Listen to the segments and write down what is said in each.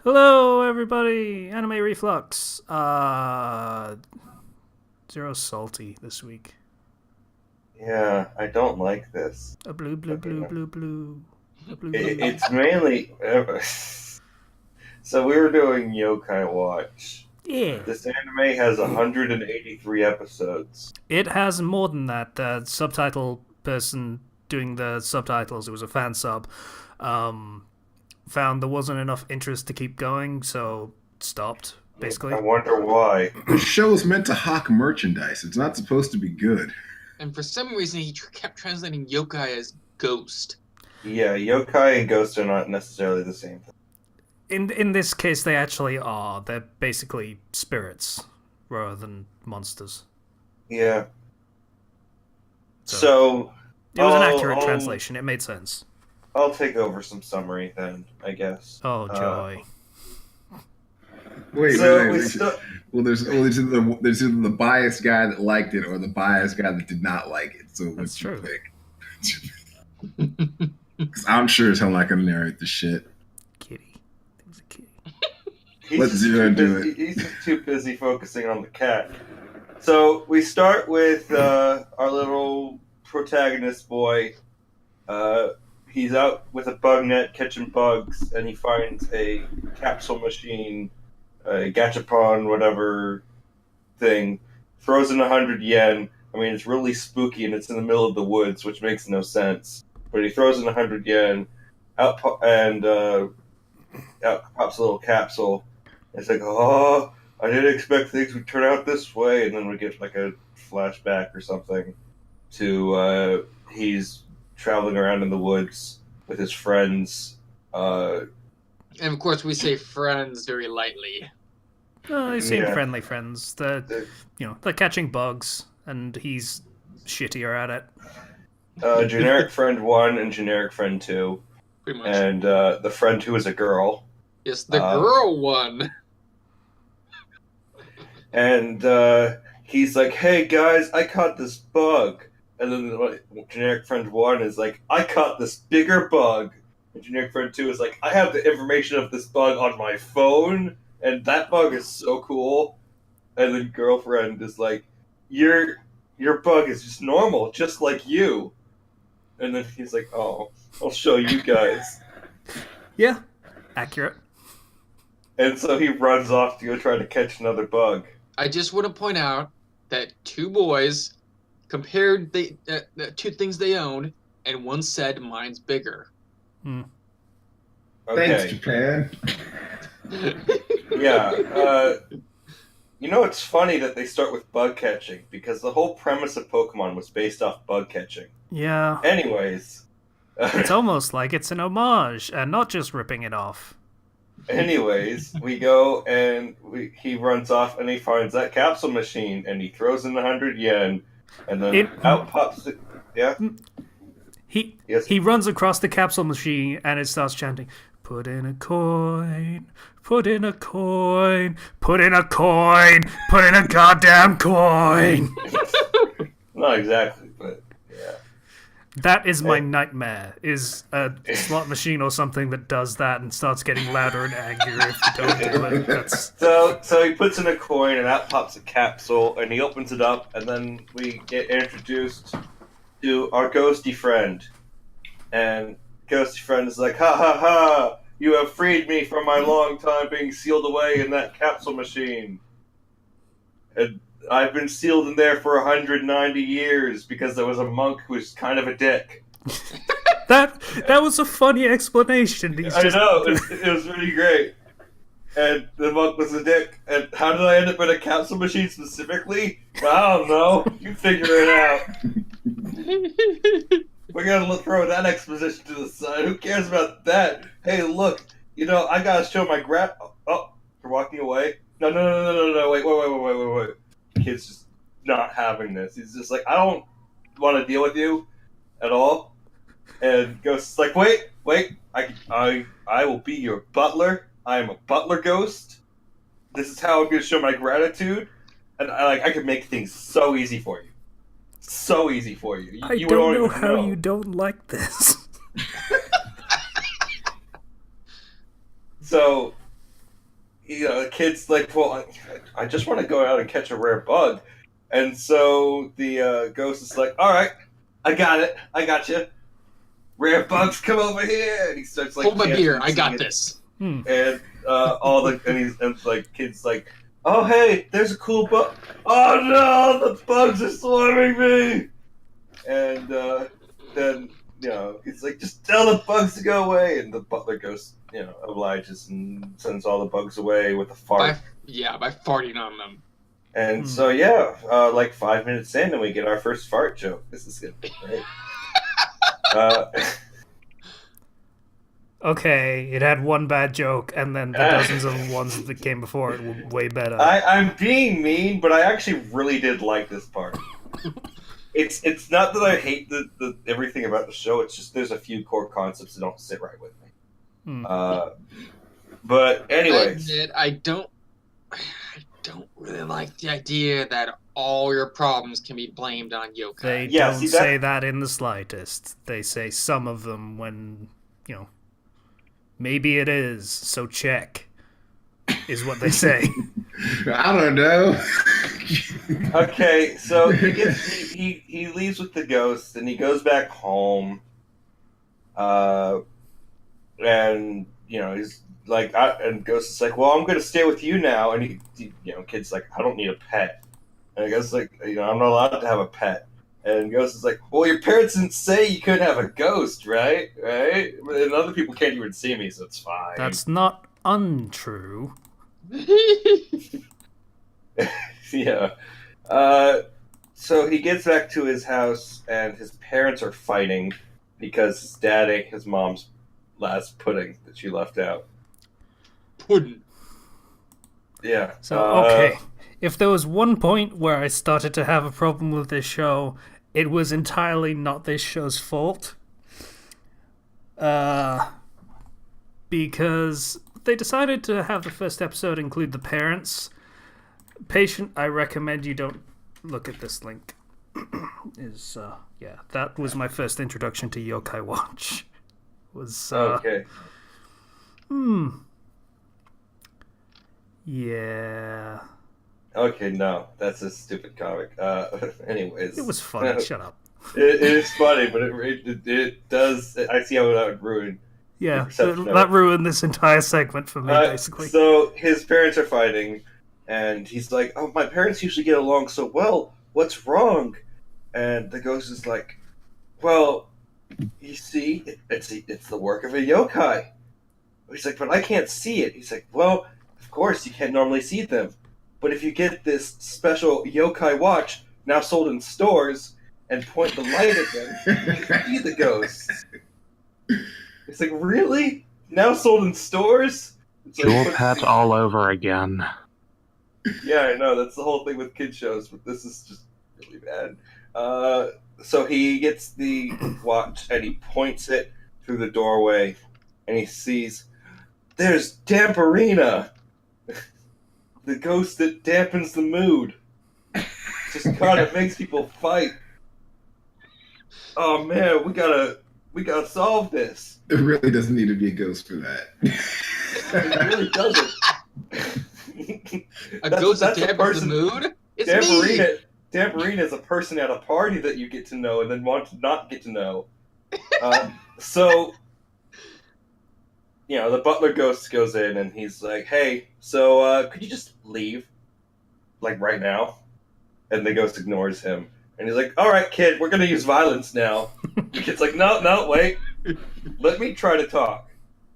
Hello, everybody. Anime Reflux. Zero salty this week. Yeah, I don't like this. A blue, blue, blue, Okay. blue, blue. A blue, blue. It's mainly. So we were doing Yokai Watch. Yeah. This anime has 183 episodes. It has more than that. The subtitle person doing the subtitles, it was a fan sub, found there wasn't enough interest to keep going, so stopped, basically. I wonder why. The show is meant to hawk merchandise. It's not supposed to be good. And for some reason, he kept translating yokai as ghost. Yeah, Yokai and Ghost are not necessarily the same thing. In this case, they actually are. They're basically spirits rather than monsters. Yeah. So So it was an I'll- accurate I'll- translation. It made sense. I'll take over some summary then, I guess. Oh, joy. Wait, So wait, we wait. still. There's either the biased guy that liked it or the biased guy that did not like it. So That's what's your true. pick? Because I'm sure as hell not going to narrate the shit. Kitty. It was a kitty. Let just Zero too do busy- He's just too busy focusing on the cat. So we start with our little protagonist boy. He's out with a bug net catching bugs, and he finds a capsule machine, a gachapon, whatever thing, throws in 100 yen. I mean, it's really spooky, and it's in the middle of the woods, which makes no sense. But he throws in 100 yen, out pops a little capsule. It's like, oh, I didn't expect things would turn out this way, and then we get like a flashback or something to he's traveling around in the woods with his friends. And of course, we say friends very lightly. Oh, they seem Yeah. friendly friends. They're catching bugs, and he's shittier at it. Generic friend 1 and generic friend 2, Pretty much. and the friend who is a girl. Yes, the um, girl one. And he's like, hey guys, I caught this bug. And then generic friend 1 is like, I caught this bigger bug. And generic friend 2 is like, I have the information of this bug on my phone, and that bug is so cool. And then girlfriend is like, your bug is just normal, just like you. And then he's like, oh, I'll show you guys. Yeah, accurate. And so he runs off to go try to catch another bug. I just want to point out that two boys compared the two things they owned, and one said mine's bigger. Thanks, Okay. Japan. Yeah. You know, it's funny that they start with bug catching, because the whole premise of Pokemon was based off bug catching. Yeah, Anyways. it's almost like it's an homage, and not just ripping it off. Anyways, we go and he runs off and he finds that capsule machine and he throws in 100 yen and then out pops it. Yeah? Yes. He runs across the capsule machine, and it starts chanting, "Put in a coin, put in a coin, put in a coin, put in a goddamn coin." Not exactly, but yeah. That is my nightmare, is a slot machine or something that does that and starts getting louder and angrier if you don't do it. That's... So he puts in a coin and out pops a capsule and he opens it up and then we get introduced to our ghosty friend. And ghosty friend is like, ha ha ha, you have freed me from my long time being sealed away in that capsule machine. And I've been sealed in there for 190 years because there was a monk who was kind of a dick. That was a funny explanation. He's I just... know, it was really great. And the monk was a dick. And how did I end up in a capsule machine specifically? Well, I don't know. You figure it out. We're gonna throw that exposition to the side. Who cares about that? Hey, look, I gotta show my Oh, you're walking away? No, wait. The kid's just not having this. He's just like, I don't want to deal with you at all. And Ghost's like, wait, I will be your butler. I am a butler ghost. This is how I'm gonna show my gratitude. And I can make things so easy for you. So easy for you. I You don't won't know even how you don't like this. So the kid's like, well, I just want to go out and catch a rare bug. And so the ghost is like, all right, I got it. I got you. Rare bugs, come over here. And he starts like, Hold my beer. dancing I and got singing. this. And like kids like, oh hey, there's a cool bug. Oh no, the bugs are swarming me. And then he's like, just tell the bugs to go away. And the butler goes, obliges and sends all the bugs away with a fart. By farting on them. And so like 5 minutes in, and we get our first fart joke. This is gonna be great. Okay, it had one bad joke, and then the dozens of ones that came before it were way better. I'm being mean, but I actually really did like this part. It's not that I hate the everything about the show. It's just there's a few core concepts that don't sit right with me. But anyways, I don't really like the idea that all your problems can be blamed on Yokai. They don't say that in the slightest. They say some of them when, maybe it is, so check, is what they say. I don't know. Okay, so he leaves with the ghost, and he goes back home. And he's like, and Ghost is like, well, I'm going to stay with you now. And kid's like, I don't need a pet. And Ghost is like, I'm not allowed to have a pet. And Ghost is like, well, your parents didn't say you couldn't have a ghost, right? Right? And other people can't even see me, so it's fine. That's not untrue. Yeah. So he gets back to his house, and his parents are fighting because his dad ate his mom's last pudding that she left out. Pudding. Yeah. So, okay. If there was one point where I started to have a problem with this show, it was entirely not this show's fault. Because they decided to have the first episode include the parents. Patient, I recommend you don't look at this link. That was my first introduction to Yokai Watch. Okay. Yeah. Okay, no, that's a stupid comic. Anyways, It was funny. Shut up. It is funny, but it does. I see how that would ruin. Yeah, that ruined this entire segment for me, basically. So his parents are fighting, and he's like, "Oh, my parents usually get along so well. What's wrong?" And the ghost is like, "Well, you see, it's the work of a yokai." He's like, "But I can't see it." He's like, "Well, of course you can't normally see them, but if you get this special yokai watch now sold in stores and point the light at them, you can see the ghosts." It's like, really? Now sold in stores? It's Jewel pet all over again. Yeah, I know. That's the whole thing with kid shows, but this is just really bad. So he gets the watch and he points it through the doorway, and he sees there's Damperina, the ghost that dampens the mood. Just kind of makes people fight. Oh man, we gotta solve this. It really doesn't need to be a ghost for that. It really doesn't. A ghost that dampens the mood? It's me! Damperina is a person at a party that you get to know and then want to not get to know. So, the butler ghost goes in and he's like, hey, so could you just leave? Like right now? And the ghost ignores him. And he's like, all right, kid, we're going to use violence now. The kid's like, no, wait. Let me try to talk.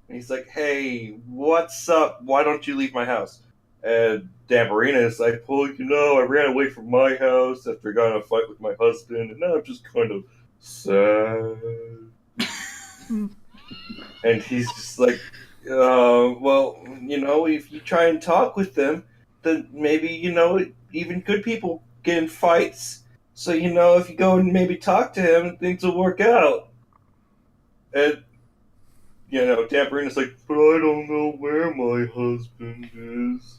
And he's like, hey, what's up? Why don't you leave my house? And Damperina is like, well, I ran away from my house after I got in a fight with my husband, and now I'm just kind of sad. And he's just like, well, if you try and talk with them, then maybe, even good people get in fights. So, if you go and maybe talk to him, things will work out. And, Damperina's like, but I don't know where my husband is.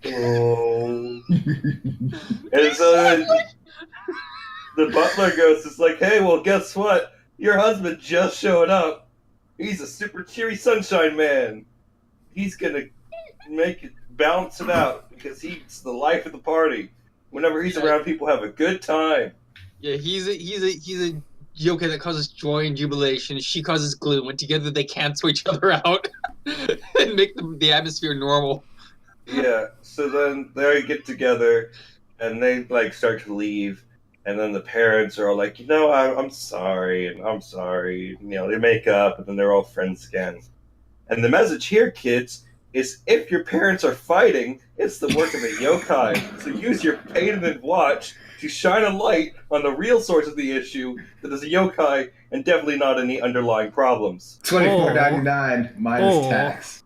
Oh. And so the butler ghost is like, hey, well, guess what? Your husband just showed up. He's a super cheery sunshine man. He's gonna balance it out because he's the life of the party. Whenever he's around, people have a good time. Yeah, he's a yokai that causes joy and jubilation. She causes gloom, and together they cancel each other out and make the atmosphere normal. Yeah. So then they get together, and they like start to leave, and then the parents are all like, I'm sorry, and I'm sorry. They make up, and then they're all friends again. And the message here, kids, is if your parents are fighting, it's the work of a yokai. So use your painted watch to shine a light on the real source of the issue that is a yokai and definitely not any underlying problems. $24.99 minus Or- tax.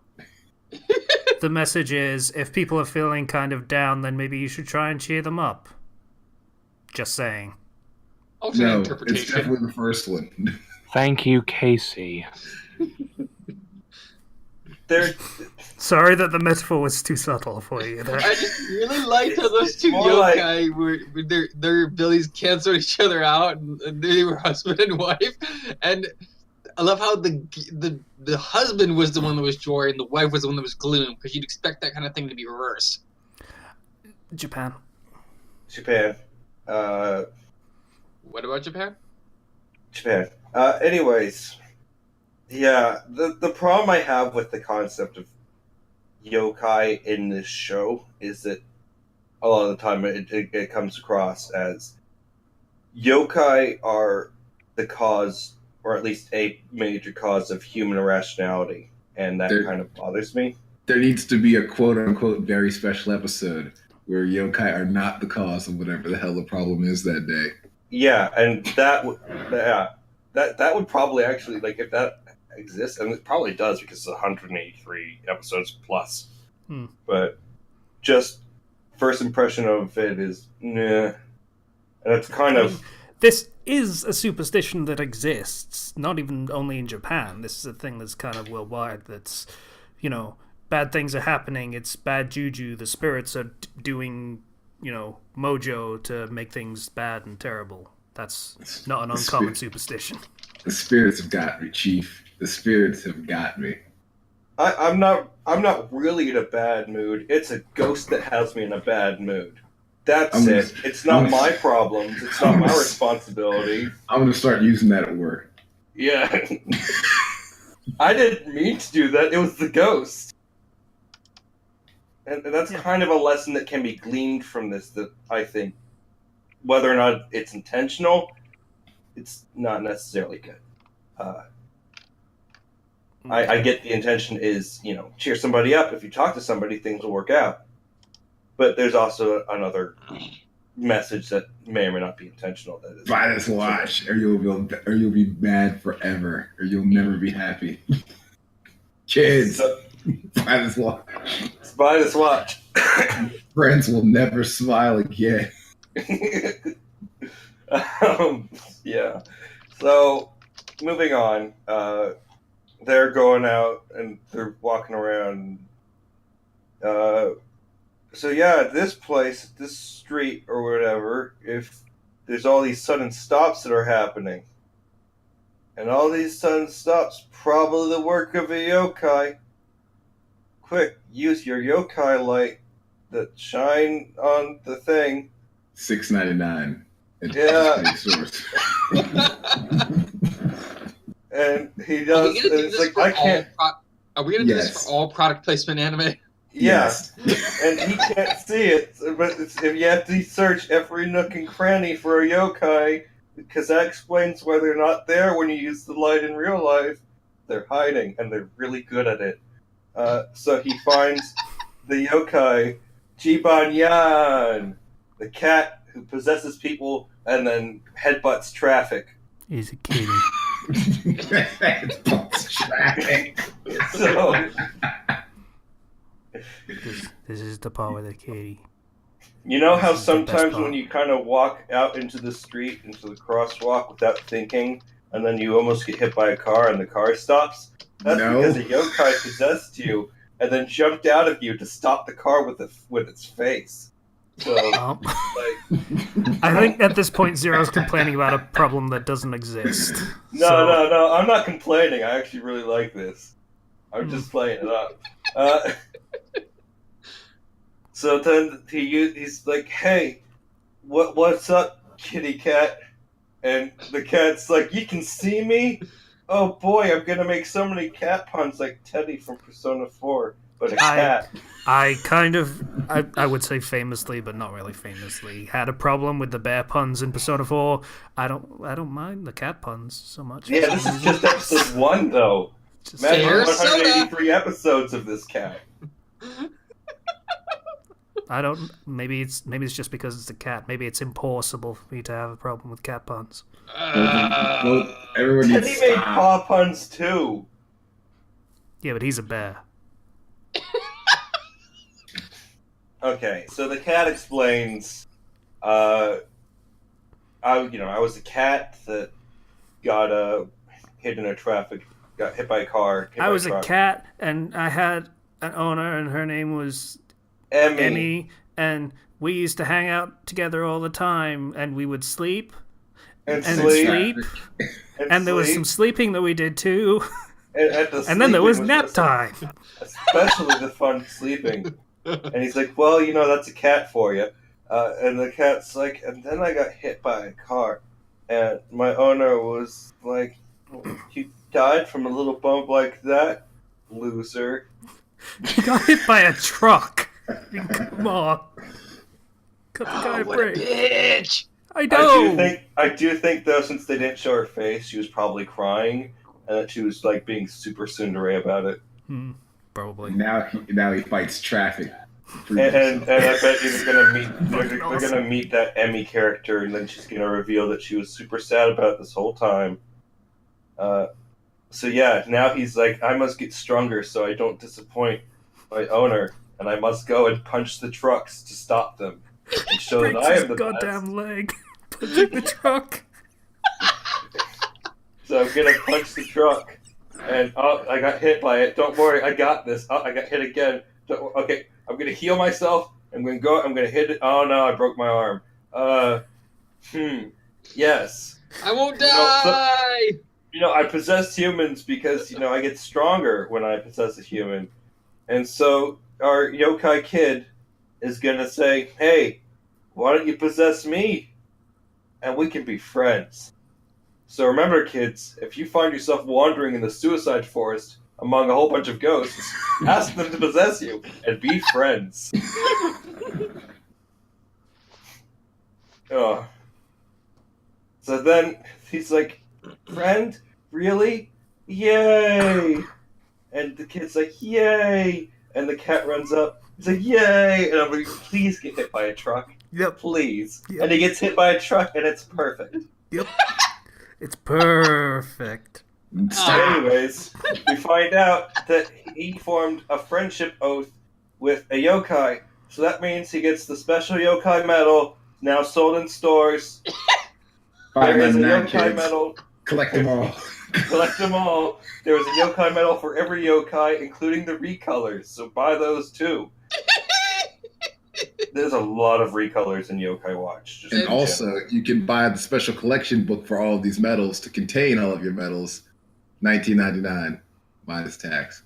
The message is, if people are feeling kind of down, then maybe you should try and cheer them up. Just saying. Alternate No, it's interpretation. definitely the first one. Thank you, Casey. They're Sorry that the metaphor was too subtle for you there. I just really liked how those two More like- yokai were their abilities canceled each other out, and they were husband and wife. And I love how the husband was the one that was joy, and the wife was the one that was gloom, because you'd expect that kind of thing to be reversed. Japan. Japan. What about Japan? Japan. Anyways, yeah, the problem I have with the concept of yokai in this show is that a lot of the time it comes across as yokai are the cause, or at least a major cause, of human irrationality, and that kind of bothers me. There needs to be a quote-unquote very special episode where yokai are not the cause of whatever the hell the problem is that day. Yeah, and that would probably actually, like, if that exists, and it probably does because it's 183 episodes plus. But just first impression of it is nah, and it's kind of This is a superstition that exists, not even only in Japan. This is a thing that's kind of worldwide. That's, bad things are happening. It's bad juju. The spirits are doing, mojo to make things bad and terrible. That's not an uncommon superstition. The spirits have got me, Chief. The spirits have got me. I'm not really in a bad mood. It's a ghost that has me in a bad mood. That's it. It's not my problems. It's not my responsibility. I'm going to start using that at work. Yeah. I didn't mean to do that. It was the ghost. And that's kind of a lesson that can be gleaned from this, that I think, whether or not it's intentional, it's not necessarily good. I get the intention is, cheer somebody up. If you talk to somebody, things will work out. But there's also another message that may or may not be intentional. That is, Buy this watch, or you'll be mad forever, or you'll never be happy. Kids, buy this watch. Buy this watch. Friends will never smile again. Yeah. So, moving on. They're going out and they're walking around. So yeah, this place, this street or whatever, if there's all these sudden stops that are happening. And all these sudden stops, probably the work of a yokai. Quick, use your yokai light that shine on the thing. $6.99 at Yeah. source. And he does. And it's like, I can't. Are we gonna do this for all product placement anime? Yes. And he can't see it, but if you have to search every nook and cranny for a yokai, because that explains why they're not there when you use the light in real life. They're hiding, and they're really good at it. So he finds the yokai Jibanyan, the cat who possesses people and then headbutts traffic. He's a kitty. So, This is the part with the kitty. you know how This is the best sometimes part. when you kind of walk out into the street, into the crosswalk without thinking, and then you almost get hit by a car and the car stops? That's No. because a yokai possessed you and then jumped out of you to stop the car with its face. So, like, I think at this point Zero's complaining about a problem that doesn't exist. no, I'm not complaining. I actually really like this. I'm just playing it up. So then he's like, "Hey, what's up, kitty cat?" And the cat's like, "You can see me? Oh boy, I'm gonna make so many cat puns like Teddy from Persona 4, but a cat." I kind of, I would say famously, but not really famously, had a problem with the bear puns in Persona 4. I don't mind the cat puns so much. Yeah, this is just episode 1, though. Imagine Fair 183 episodes of this cat. I don't. Maybe it's just because it's a cat. Maybe it's impossible for me to have a problem with cat puns. Everyone Teddy needs made to paw puns too. Yeah, but he's a bear. Okay, so the cat explains, I was a cat that got hit in a traffic, got hit by a car. I was a cat, and I had an owner, and her name was Emmy, and we used to hang out together all the time, and we would sleep and and sleep, and there was some sleeping that we did too, and then there was nap time. Especially the fun sleeping. And he's like, "Well, that's a cat for you." And the cat's like, "And then I got hit by a car, and my owner was like, he died from a little bump like that, loser." He got hit by a truck. Come on. Cut the guy a What a break. bitch! I know. I do think though, since they didn't show her face, she was probably crying, and that she was like being super tsundere about it. Probably. Now he fights traffic. And I bet you they're gonna meet that Emmy character, and then she's gonna reveal that she was super sad about it this whole time. So yeah, now he's like, I must get stronger so I don't disappoint my owner, and I must go and punch the trucks to stop them and show that Breaks I his am the goddamn best. leg. Punching the truck. So I'm gonna punch the truck, and I got hit by it. Don't worry, I got this. Oh, I got hit again. Okay, I'm gonna heal myself. I'm gonna hit it. Oh no, I broke my arm. Yes. I won't die! I possess humans because, I get stronger when I possess a human. And so our yokai kid is going to say, "Hey, why don't you possess me? And we can be friends." So remember, kids, if you find yourself wandering in the suicide forest among a whole bunch of ghosts, ask them to possess you and be friends. Oh. So then he's like, "Friend? Really? Yay!" And the kid's like, "Yay!" And the cat runs up. He's like, "Yay!" And I'm like, "Please get hit by a truck. Yep. Please." Yep. And he gets hit by a truck, and it's perfect. Yep. It's perfect. Anyways, we find out that he formed a friendship oath with a yokai. So that means he gets the special yokai medal, now sold in stores. There is a 599 yokai kids. medal. Collect them all. Collect them all. There is a yokai medal for every yokai, including the recolors. So buy those too. There's a lot of recolors in Yokai Watch. Just And in also, general. you can buy the special collection book for all of these medals to contain all of your medals. $19.99 minus tax.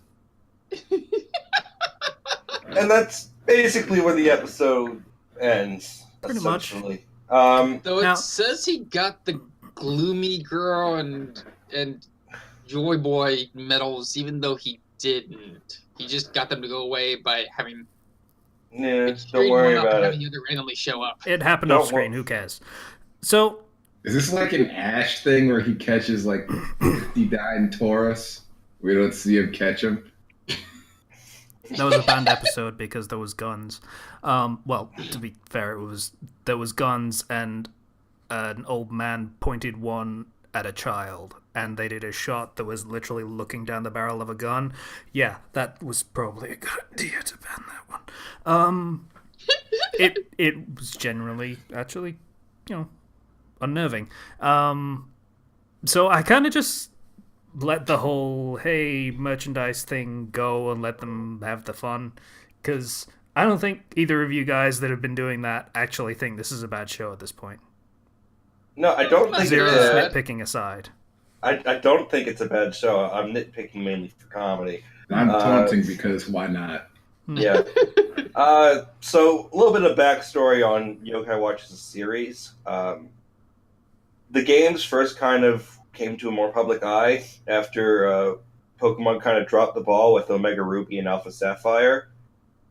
And that's basically where the episode ends. Pretty much. Essentially. Though it Now- says he got the Gloomy Girl and Joy Boy medals, even though he didn't. He just got them to go away by having Yeah, don't worry one up about and it. having the other randomly show up. It happened Don't off screen. wor- Who cares? So Is this like an Ash thing where he catches like 50 dying Taurus? We don't see him catch him. that was a banned episode because there was guns. Well, to be fair, there was guns and an old man pointed one at a child, and they did a shot that was literally looking down the barrel of a gun. Yeah, that was probably a good idea to ban that one. It was generally actually, unnerving. So I kind of just let the whole hey merchandise thing go and let them have the fun, because I don't think either of you guys that have been doing that actually think this is a bad show at this point. No, I don't think Zero it's a, nitpicking aside. I don't think it's a bad show. I'm nitpicking mainly for comedy. I'm taunting because why not? Yeah. So a little bit of backstory on Yokai Watch as a series. The games first kind of came to a more public eye after Pokemon kind of dropped the ball with Omega Ruby and Alpha Sapphire,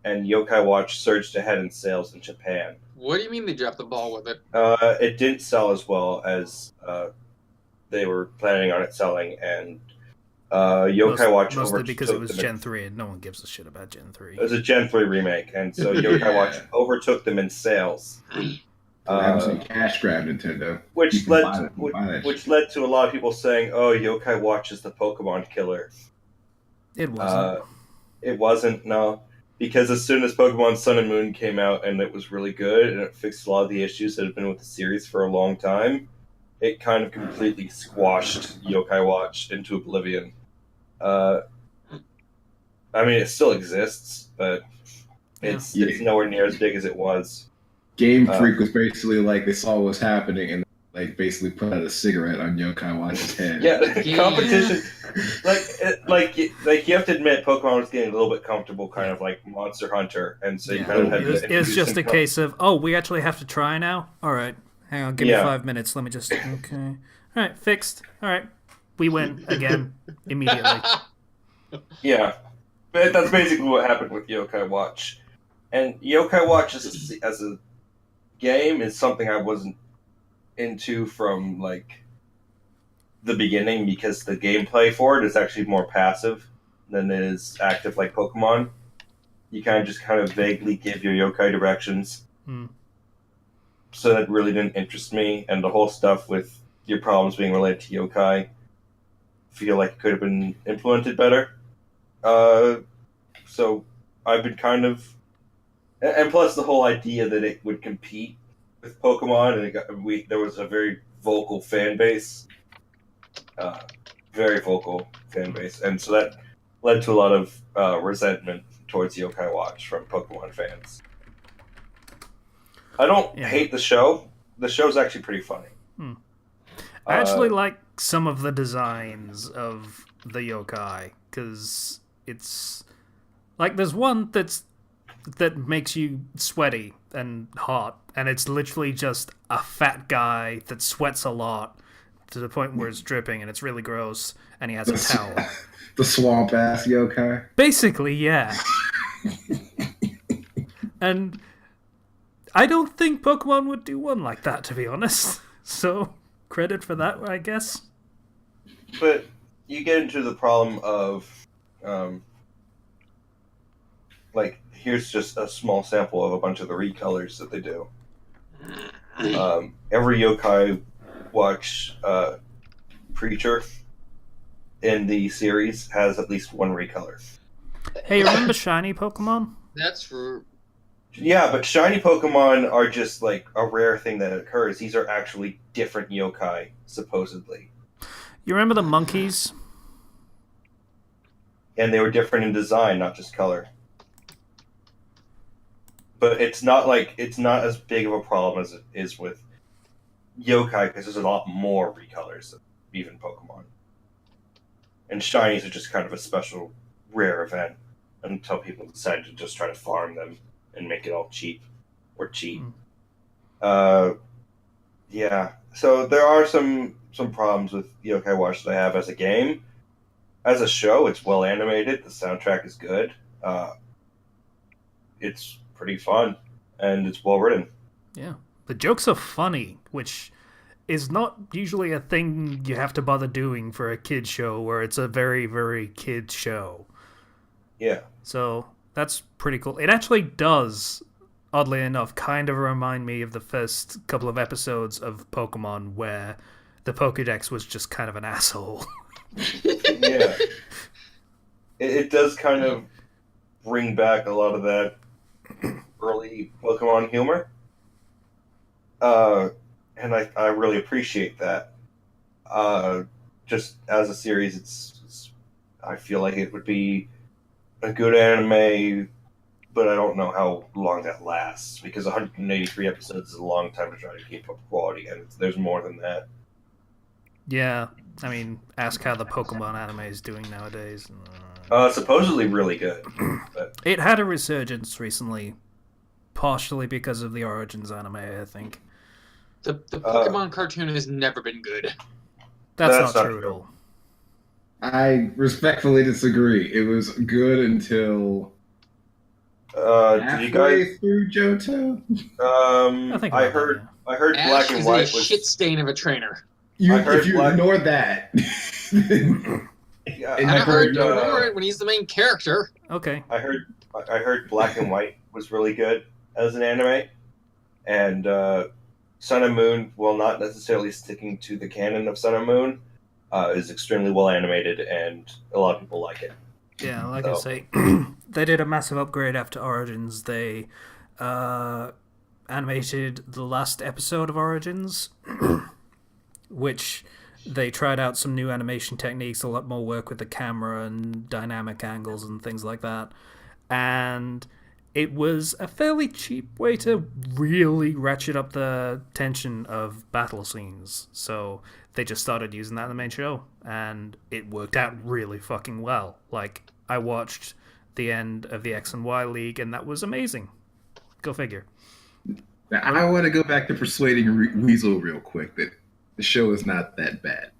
and Yokai Watch surged ahead in sales in Japan. What do you mean they dropped the ball with it? It didn't sell as well as they were planning on it selling, and Yokai Watch mostly because it was them Gen 3 and no one gives a shit about Gen 3. It was a Gen 3 remake, and so Yokai Watch overtook them in sales. Having some cash grab, Nintendo. Which led to a lot of people saying, "Oh, Yokai Watch is the Pokemon killer." It wasn't. It wasn't, no. Because as soon as Pokemon Sun and Moon came out and it was really good and it fixed a lot of the issues that have been with the series for a long time, it kind of completely squashed Yokai Watch into oblivion. I mean, it still exists, but it's nowhere near as big as it was. Game Freak was basically like they saw what was happening and like basically put out a cigarette on Yokai Watch's head. Yeah, competition. Like you have to admit, Pokemon was getting a little bit comfortable, kind of like Monster Hunter, and so you kind of had to. It was just a case of, oh, we actually have to try now. All right, hang on, give me 5 minutes. Let me just. Okay, all right, fixed. All right, we win again immediately. Yeah, but that's basically what happened with Yokai Watch, and Yokai Watch as a game is something I wasn't into from like the beginning because the gameplay for it is actually more passive than it is active like Pokemon. You kind of vaguely give your yokai directions. So that really didn't interest me, and the whole stuff with your problems being related to yokai feel like it could have been implemented better. So I've been kind of, and plus the whole idea that it would compete with Pokemon, and there was a very vocal fan base, and so that led to a lot of resentment towards Yokai Watch from Pokemon fans. I don't hate the show. The show's actually pretty funny. I actually like some of the designs of the yokai, because it's like there's one that makes you sweaty and hot, and it's literally just a fat guy that sweats a lot to the point where it's dripping and it's really gross, and he has a towel. The swamp ass yokai. Basically, yeah. And I don't think Pokemon would do one like that, to be honest. So credit for that, I guess. But you get into the problem of like, here's just a small sample of a bunch of the recolors that they do. Every Yokai Watch creature in the series has at least one recolor. Hey, remember shiny Pokemon? That's for... Yeah, but shiny Pokemon are just like a rare thing that occurs. These are actually different yokai, supposedly. You remember the monkeys? And they were different in design, not just color. But it's not as big of a problem as it is with yokai, because there's a lot more recolors than even Pokemon. And shinies are just kind of a special, rare event until people decide to just try to farm them and make it all cheap or cheap. Yeah. So there are some problems with Yokai Watch that I have as a game. As a show, it's well animated. The soundtrack is good. It's pretty fun, and it's well written. Yeah. The jokes are funny, which is not usually a thing you have to bother doing for a kid show where it's a very, very kid show. Yeah. So that's pretty cool. It actually does, oddly enough, kind of remind me of the first couple of episodes of Pokemon where the Pokédex was just kind of an asshole. Yeah. It does kind of bring back a lot of that early Pokemon humor. And I really appreciate that. Just as a series, I feel like it would be a good anime, but I don't know how long that lasts, because 183 episodes is a long time to try to keep up quality, and there's more than that. Yeah, I mean, ask how the Pokemon anime is doing nowadays. Supposedly really good. But It had a resurgence recently, partially because of the Origins anime, I think. The Pokemon cartoon has never been good. That's not true at all. I respectfully disagree. It was good until did you halfway guys? through Johto. I think I about heard. that, I heard Ash Black and is White a was. shit stain of a trainer. You, I heard if you Black- ignore that, Yeah, And I I heard heard, ignore it when he's the main character. yeah. Okay. I heard Black and White was really good as an anime, and Sun and Moon, while not necessarily sticking to the canon of Sun and Moon, is extremely well animated, and a lot of people like it. Yeah, like I say, they did a massive upgrade after Origins. They animated the last episode of Origins, which they tried out some new animation techniques, a lot more work with the camera and dynamic angles and things like that. And it was a fairly cheap way to really ratchet up the tension of battle scenes. So they just started using that in the main show, and it worked out really fucking well. Like, I watched the end of the X and Y League, and that was amazing. Go figure. now, I want to go back to persuading Weasel real quick that the show is not that bad.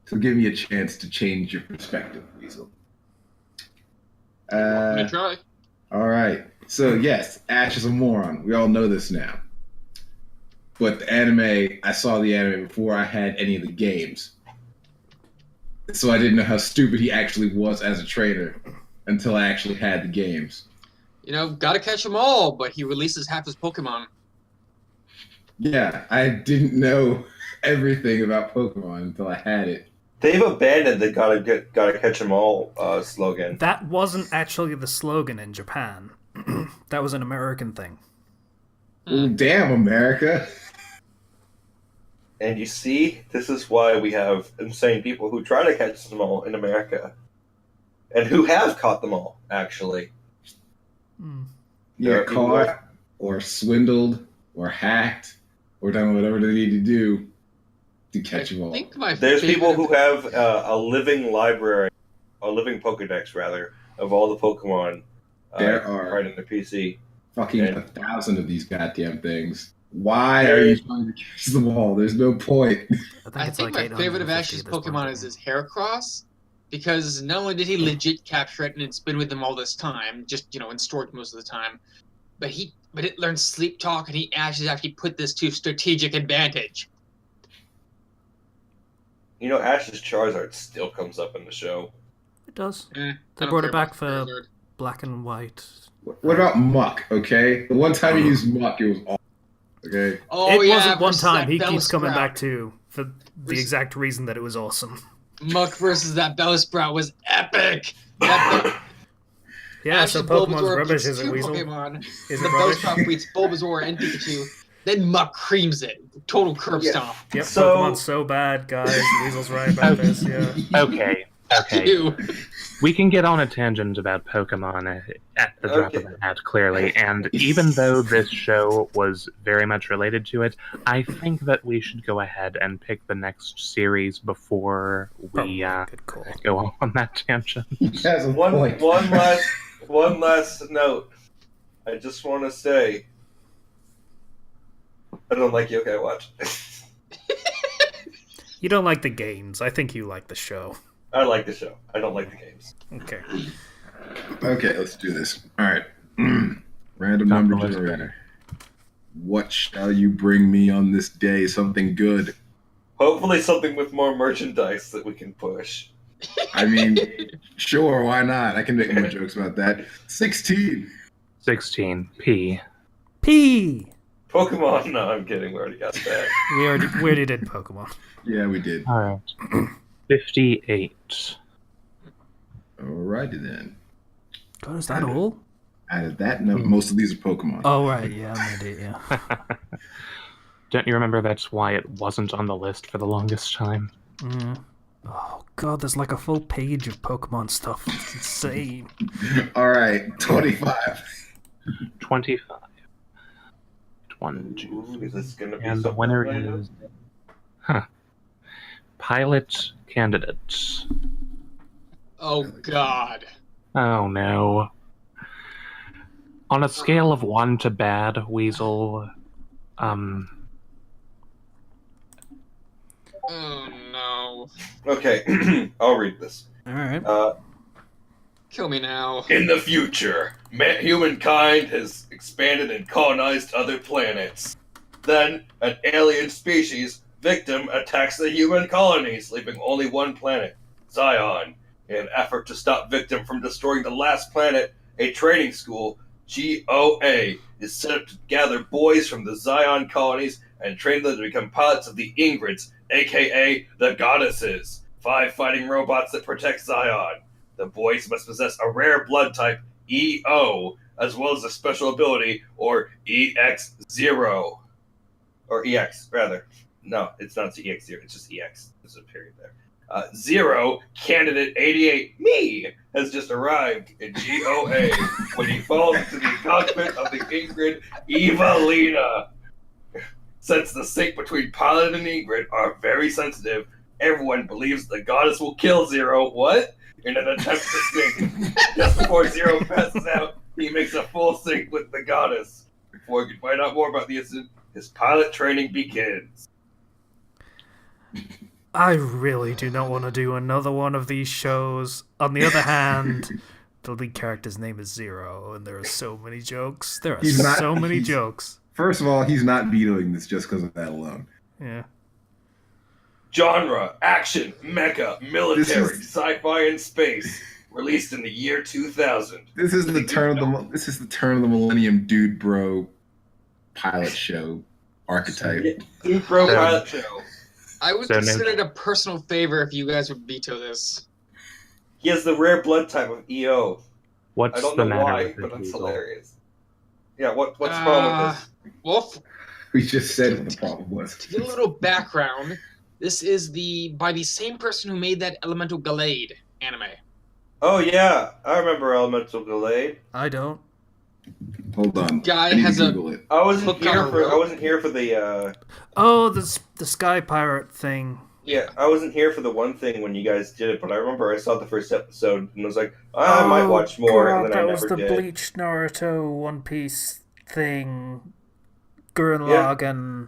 So give me a chance to change your perspective, Weasel. I'm gonna try. All right. So yes, Ash is a moron. We all know this now. But the anime, I saw the anime before I had any of the games. So I didn't know how stupid he actually was as a trainer until I actually had the games. You know, gotta catch them all, but he releases half his Pokemon. Yeah, I didn't know everything about Pokemon until I had it. They've abandoned the gotta catch 'em all slogan. That wasn't actually the slogan in Japan. That was an American thing. Well, damn, America. And you see, this is why we have insane people who try to catch them all in America, and who have caught them all actually. You're There are people caught or swindled or hacked or done whatever they need to do to catch them all. I think my There's favorite people who have a living library, a living Pokedex rather, of all the Pokemon There are right in the PC. fucking Yeah. 1,000 of these goddamn things. Why are you trying to catch them all? There's no point. I think my favorite of Ash's Pokemon is his Heracross, because not only did he legit capture it and it's been with him all this time, just in storage most of the time, but it learned sleep talk, and Ash has actually put this to strategic advantage. You know, Ash's Charizard still comes up in the show. It does. I They don't brought care it back about for Charizard. Black and White. What about Muck, okay? The one time you used Muck, it was awful, okay? Oh, It yeah, wasn't one versus time. that He keeps coming Bellsprout. back to for the Versus- exact reason that it was awesome. Muck versus that Bellsprout was epic. That Yeah, so Ash's Pokemon's Bulbasaur rubbish, beats is it, two Weasel? Pokemon. Is The it rubbish? Bellsprout beats Bulbasaur and Pikachu. Then Muck creams it. Total curb Yeah. stomp. Yep, So- Pokemon's so bad, guys. Weasel's right about this, yeah. Okay, okay. Ew. We can get on a tangent about Pokemon at the drop of Okay. a hat, clearly, and even though this show was very much related to it, I think that we should go ahead and pick the next series before Probably we a good call. go on that tangent. That's a One point. last note. I just want to say, I don't like Yokai Watch. You don't like the games. I think you like the show. I like the show. I don't like the games. Okay. Okay, let's do this. All right. Random Top number the list. generator. What shall you bring me on this day? Something good. Hopefully, something with more merchandise that we can push. I mean, sure, why not? I can make more jokes about that. 16. 16. P. P! Pokemon? No, I'm kidding. We already got that. We already did Pokemon. Yeah, we did. Alright. 58. Alrighty then. God, is that all? Out of that, no, most of these are Pokemon. Oh, right, yeah, I'm an idiot, yeah. Don't you remember that's why it wasn't on the list for the longest time? Oh, God, there's like a full page of Pokemon stuff. It's insane. All right, 25. 25. 1, 2, Ooh, is this gonna be and the something winner related? is... Pilot candidates. Oh God. Oh no. On a scale of 1 to bad, Weasel, Oh no. Okay, I'll read this. All right. Kill me now. In the future, humankind has expanded and colonized other planets. Then, an alien species, Victim, attacks the human colonies, leaving only one planet, Zion. In an effort to stop Victim from destroying the last planet, a training school, GOA, is set up to gather boys from the Zion colonies and train them to become pilots of the Ingrids, aka the Goddesses, 5 fighting robots that protect Zion. The boys must possess a rare blood type, EO, as well as a special ability, or EX0. Or EX, rather. No, it's not EX0, it's just EX. There's a period there. Zero, candidate 88, me, has just arrived in GOA when he falls into the cockpit of the Ingrid Evelina. Since the sync between Pilot and Ingrid are very sensitive, everyone believes the goddess will kill Zero. What? In an attempt to sync. Just before Zero passes out, he makes a full sync with the goddess. Before we can find out more about the incident, his pilot training begins. I really do not want to do another one of these shows. On the other hand, the lead character's name is Zero, and there are so many jokes. There are so many jokes. First of all, he's not vetoing this just because of that alone. Yeah. Genre, action, mecha, military, sci-fi, and space. Released in the year 2000. This is the turn of the millennium, dude, bro, pilot show archetype. Dude, bro, pilot show. I would consider it a personal favor if you guys would veto this. He has the rare blood type of EO. What's I don't the know matter why, with but this, that's Weasel? hilarious. Yeah, what's the problem with this? Well, We just said what the problem was. to give a little background, this is by the same person who made that Elemental Gallade anime. Oh yeah, I remember Elemental Gallade. I don't. Hold on. Guy I need has to a- Google it. I wasn't Hook here on a for. I rope. wasn't here for the. Oh, the Sky Pirate thing. Yeah, I wasn't here for the one thing when you guys did it, but I remember I saw the first episode and was like, I might watch more, God, and then that I was never the did. Bleach Naruto One Piece thing. Gurren Lagann.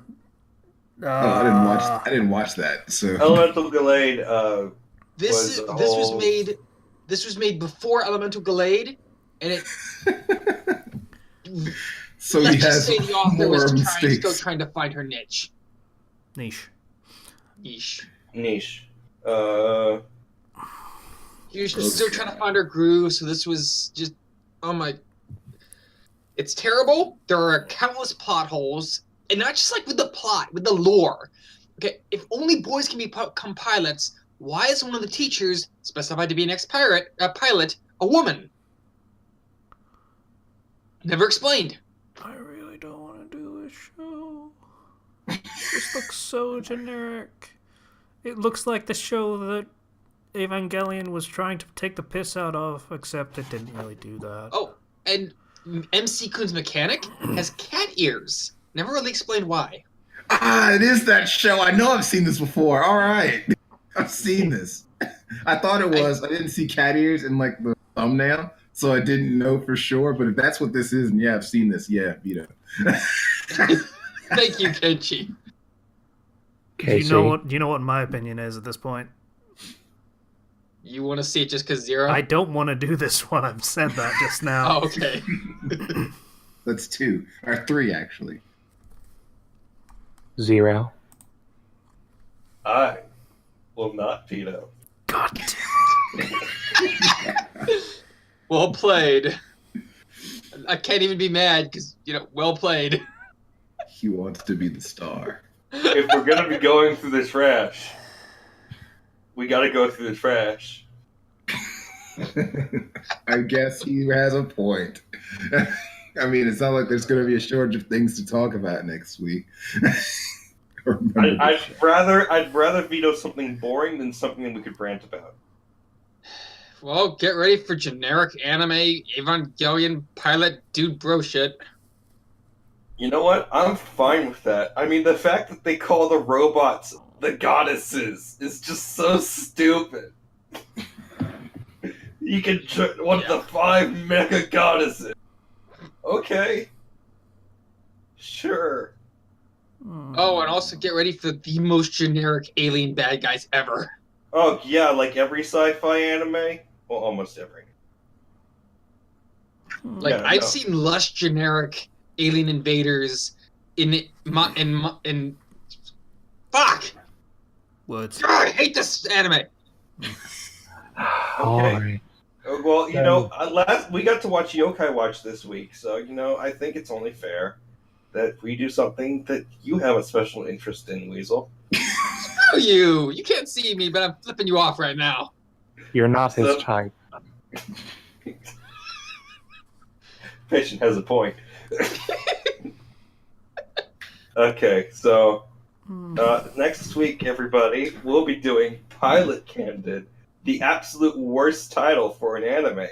Oh, I didn't watch that. So Elemental Gallade. This was made before Elemental Gallade, and it. so let's he just has say the author was more still mistakes. trying to find her niche. Niche. Niche. He was still trying to find her groove, so this was just, oh my. It's terrible. There are countless plot holes, and not just like with the plot, with the lore. Okay, if only boys can become pilots, why is one of the teachers specified to be an pilot, a woman? Never explained. I really don't want to do this show. This looks so generic. It looks like the show that Evangelion was trying to take the piss out of, except it didn't really do that. Oh, and MC Kun's mechanic has cat ears. Never really explained why. Ah, it is that show. I know I've seen this before. All right. I've seen this. I thought it was. I didn't see cat ears in like the thumbnail, so I didn't know for sure. But if that's what this is, and yeah, I've seen this. Yeah, Vito. Thank you, Kenchi. Do you know what my opinion is at this point? You want to see it just because Zero? I don't want to do this one. I've said that just now. Oh, okay. That's 2 or 3 actually. 0. I will not veto. God damn it. Well played. I can't even be mad because, well played. He wants to be the star. If we're gonna be going through the trash, we gotta go through the trash. I guess he has a point. I mean, it's not like there's going to be a shortage of things to talk about next week. I'd rather veto something boring than something we could rant about. Well, get ready for generic anime Evangelion pilot dude bro shit. You know what? I'm fine with that. I mean, the fact that they call the robots the goddesses is just so stupid. You can one of the 5 mecha goddesses. Okay. Sure. Oh, and also get ready for the most generic alien bad guys ever. Oh yeah, like every sci-fi anime. Well, almost every. Like Yeah, I've no. seen less generic alien invaders in fuck. Words. God, I hate this anime. All Okay. right. Well, you know, we got to watch Yokai Watch this week, so you know, I think it's only fair that we do something that you have a special interest in, Weasel. Screw you! You can't see me, but I'm flipping you off right now. You're not his So- type. Patient has a point. Okay, so next week, everybody, we'll be doing Pilot Candidate, the absolute worst title for an anime.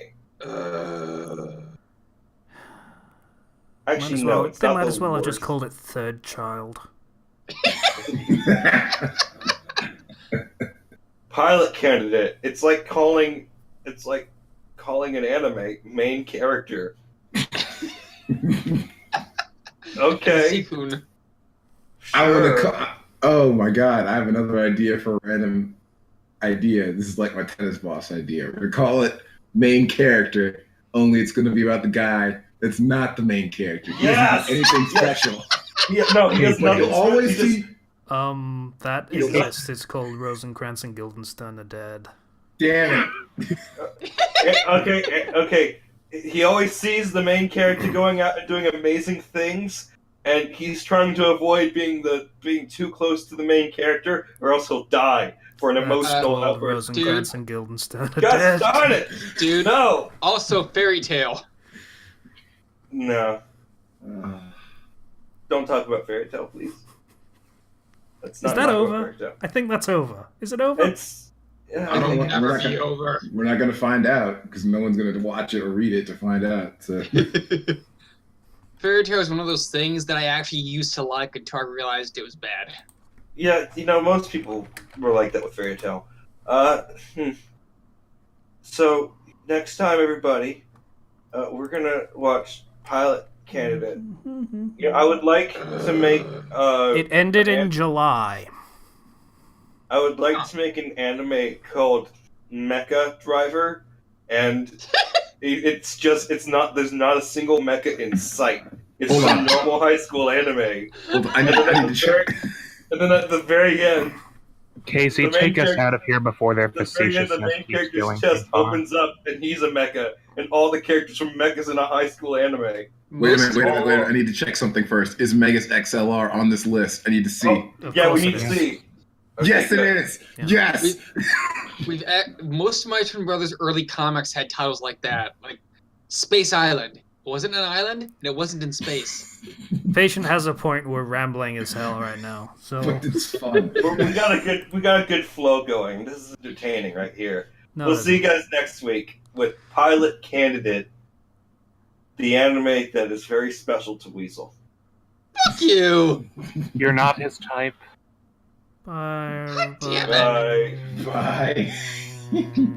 Actually, no, it's they not might the as well have worst. just called it Third Child. Pilot Candidate. It's like calling an anime main character. Okay. Seifun. I want Sure. to call. Oh my god! I have another idea for a random idea. This is like my tennis boss idea. We're gonna call it main character. Only it's gonna be about the guy that's not the main character. He Yes! doesn't do anything Yes! special. Yeah, no, he has But nothing. you'll always he just- see. That He's not- exists. It's called Rosencrantz and Guildenstern are dead. Damn it! Okay. He always sees the main character going out and doing amazing things, and he's trying to avoid being too close to the main character, or else he'll die for an That's emotional called outburst. Rosencrantz and Guildenstern are God dead. darn it! Dude. No, Also, Fairy Tale. no, don't talk about Fairy Tale, please. Let's Is not that talk about over? Fairy Tail. I think that's over. Is it over? It's. Yeah, I don't It'll want- never we're not be gonna- over. We're not gonna find out because no one's gonna watch it or read it to find out. So Fairy Tale is one of those things that I actually used to like until I realized it was bad. Yeah, you know, most people were like that with Fairy Tale. So, next time, everybody, we're gonna watch Pilot Candidate. Yeah, I would like to make. It ended in July. I would like to make an anime called Mecha Driver, and there's not a single mecha in sight. It's Hold just a on. normal high school anime. Hold on, I need to check. And then at the very end, Casey, The main take us character- out of here before their the very end, facetiousness the main keeps character's going chest too far. opens up, and he's a mecha, and all the characters from mechas in a high school anime. Wait a minute. I need to check something first. Is Megas XLR on this list? I need to see. Oh, Of yeah, we course need it to is. see. Okay, Yes, it good. is. Yeah. Yes. Most of my twin brothers' early comics had titles like that, like Space Island. It wasn't an island, and it wasn't in space. Patient has a point. We're rambling as hell right now. So But it's fun. We got a good flow going. This is entertaining right here. no, We'll see you guys next week with Pilot Candidate, the anime that is very special to Weasel. Fuck you! You're not his type. Bye. Damn it. Bye. Bye. Bye.